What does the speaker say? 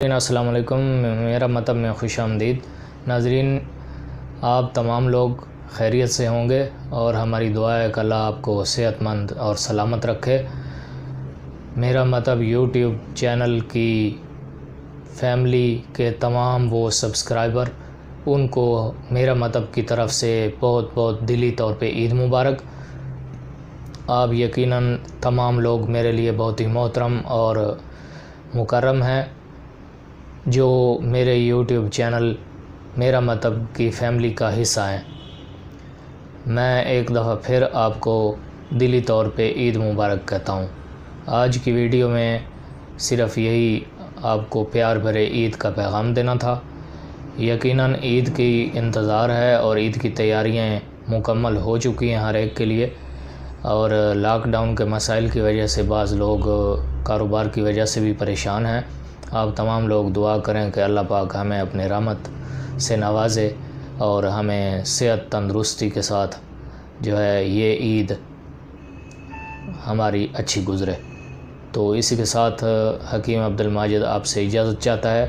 السلام علیکم، میرا مطلب میں خوش آمدید ناظرین، آپ تمام لوگ خیریت سے ہوں گے اور ہماری دعا ہے کہ اللہ آپ کو صحت مند اور سلامت رکھے۔ میرا مطلب یوٹیوب چینل کی فیملی کے تمام وہ سبسکرائبر، ان کو میرا مطلب کی طرف سے بہت بہت دلی طور پہ عید مبارک۔ آپ یقیناً تمام لوگ میرے لیے بہت ہی محترم اور مکرم ہیں جو میرے یوٹیوب چینل میرا مطلب کی فیملی کا حصہ ہیں۔ میں ایک دفعہ پھر آپ کو دلی طور پہ عید مبارک کہتا ہوں۔ آج کی ویڈیو میں صرف یہی آپ کو پیار بھرے عید کا پیغام دینا تھا۔ یقیناً عید کی انتظار ہے اور عید کی تیاریاں مکمل ہو چکی ہیں ہر ایک کے لیے، اور لاک ڈاؤن کے مسائل کی وجہ سے بعض لوگ کاروبار کی وجہ سے بھی پریشان ہیں۔ آپ تمام لوگ دعا کریں کہ اللہ پاک ہمیں اپنے رحمت سے نوازے اور ہمیں صحت تندرستی کے ساتھ جو ہے یہ عید ہماری اچھی گزرے۔ تو اسی کے ساتھ حکیم عبد الماجد آپ سے اجازت چاہتا ہے۔